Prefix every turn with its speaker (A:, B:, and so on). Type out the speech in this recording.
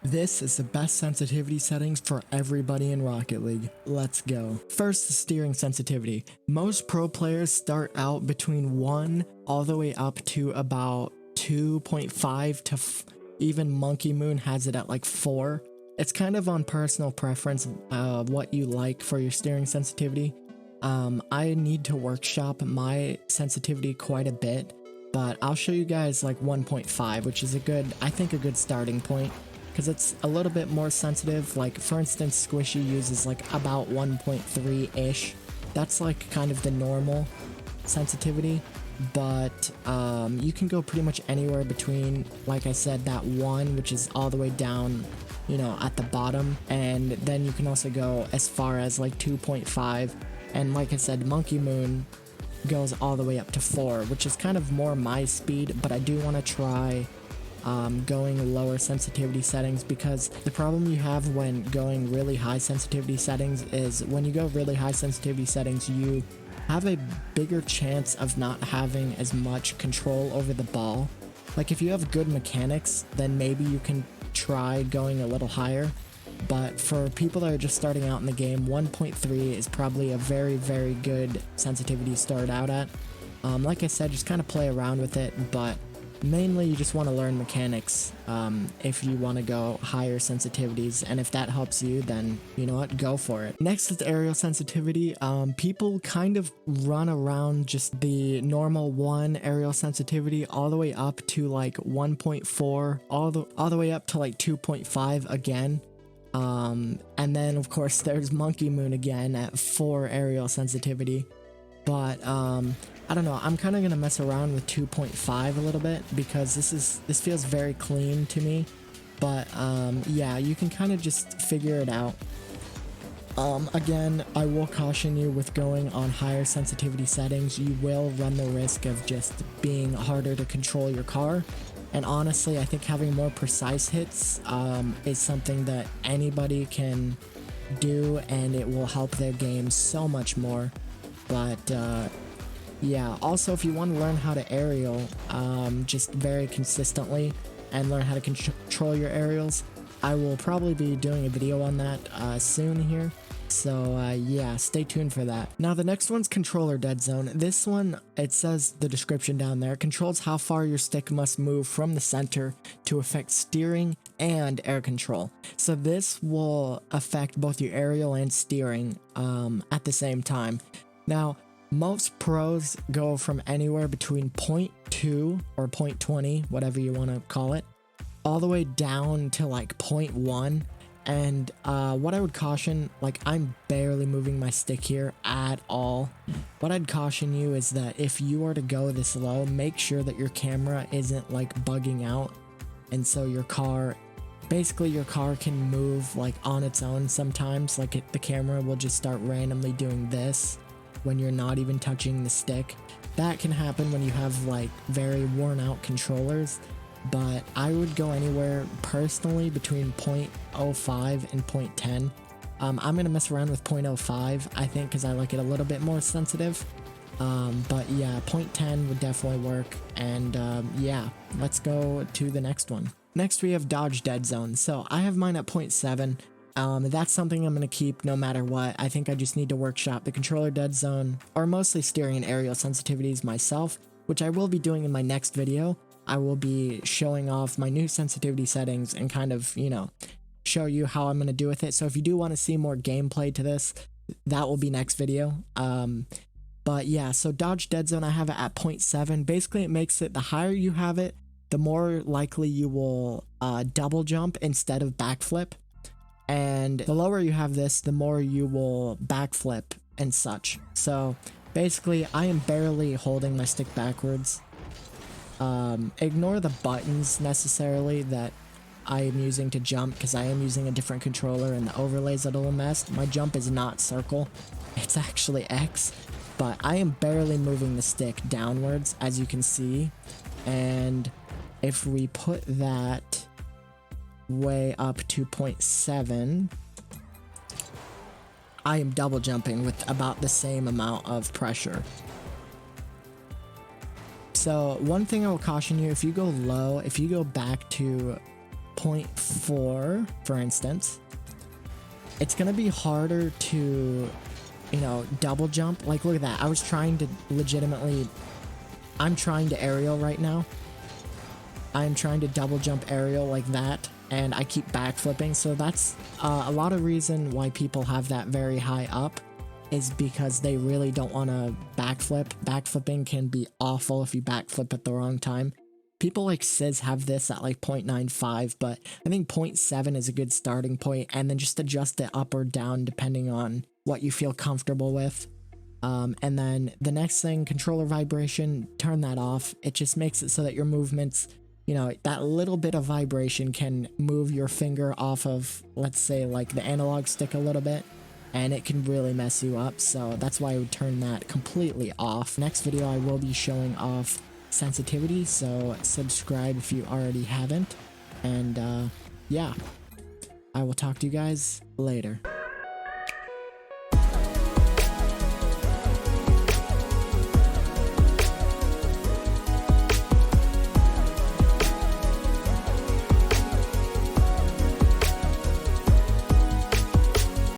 A: This is the best sensitivity settings for everybody in Rocket League. Let's go. First, the steering sensitivity. Most pro players start out between 1 all the way up to about 2.5 to even Monkey Moon has it at like 4. It's kind of on personal preference what you like for your steering sensitivity. I need to workshop my sensitivity quite a bit, but I'll show you guys like 1.5, which is I think a good starting point, because it's a little bit more sensitive. Like for instance, Squishy uses like about 1.3-ish. That's like kind of the normal sensitivity, but you can go pretty much anywhere between, like I said, that 1, which is all the way down, you know, at the bottom, and then you can also go as far as like 2.5, and like I said, Monkey Moon goes all the way up to 4, which is kind of more my speed, but I do want to try going lower sensitivity settings, because the problem you have when going really high sensitivity settings is when you go really high sensitivity settings, you have a bigger chance of not having as much control over the ball. Like if you have good mechanics, then maybe you can try going a little higher, but for people that are just starting out in the game, 1.3 is probably a very, very good sensitivity to start out at. Like I said, just kind of play around with it, but mainly you just want to learn mechanics if you want to go higher sensitivities, and if that helps you, then you know what, go for it. Next is aerial sensitivity. People kind of run around just the normal 1 aerial sensitivity all the way up to like 1.4, all the way up to like 2.5 again. And then of course there's Monkey Moon again at 4 aerial sensitivity, but I don't know, I'm kind of gonna mess around with 2.5 a little bit, because this feels very clean to me, but yeah, you can kind of just figure it out. Again, I will caution you with going on higher sensitivity settings. You will run the risk of just being harder to control your car. And honestly, I think having more precise hits is something that anybody can do, and it will help their game so much more. But yeah, also if you want to learn how to aerial just very consistently and learn how to control your aerials, I will probably be doing a video on that soon here. So yeah, stay tuned for that. Now the next one's controller dead zone. This one, it says the description down there, controls how far your stick must move from the center to affect steering and air control. So this will affect both your aerial and steering at the same time. Now most pros go from anywhere between 0.2 or 0.20, whatever you want to call it, all the way down to like 0.1. And what I would caution, like I'm barely moving my stick here at all. What I'd caution you is that if you are to go this low, make sure that your camera isn't like bugging out. And so your car can move like on its own sometimes. Like the camera will just start randomly doing this when you're not even touching the stick. That can happen when you have like very worn out controllers. But I would go anywhere personally between 0.05 and 0.10. I'm going to mess around with 0.05, I think, because I like it a little bit more sensitive. But yeah, 0.10 would definitely work. And yeah, let's go to the next one. Next we have dodge dead zone. So I have mine at 0.7. That's something I'm going to keep no matter what. I think I just need to workshop the controller dead zone, or mostly steering and aerial sensitivities myself, which I will be doing in my next video. I will be showing off my new sensitivity settings and kind of, you know, show you how I'm going to do with it. So if you do want to see more gameplay to this, that will be next video. But yeah, so dodge dead zone, I have it at 0.7. Basically, it makes it, the higher you have it, the more likely you will double jump instead of backflip. And the lower you have this, the more you will backflip and such. So basically, I am barely holding my stick backwards. Ignore the buttons necessarily that I am using to jump, because I am using a different controller and the overlay's a little messed. My jump is not circle, it's actually X, but I am barely moving the stick downwards, as you can see. And if we put that way up to 0.7, I am double jumping with about the same amount of pressure. So one thing I will caution you, if you go low, if you go back to 0.4, for instance, it's gonna be harder to, you know, double jump. Like, look at that. I was trying to legitimately, I'm trying to aerial right now. I'm trying to double jump aerial like that, and I keep backflipping. So that's a lot of reason why people have that very high up, is because they really don't want to backflip. Backflipping can be awful if you backflip at the wrong time. People like Sizz have this at like 0.95, but I think 0.7 is a good starting point, and then just adjust it up or down depending on what you feel comfortable with. And then the next thing, controller vibration, turn that off. It just makes it so that your movements, you know, that little bit of vibration can move your finger off of, let's say, like the analog stick a little bit, and it can really mess you up. So that's why I would turn that completely off. Next video, I will be showing off sensitivity, so subscribe if you already haven't. And yeah, I will talk to you guys later.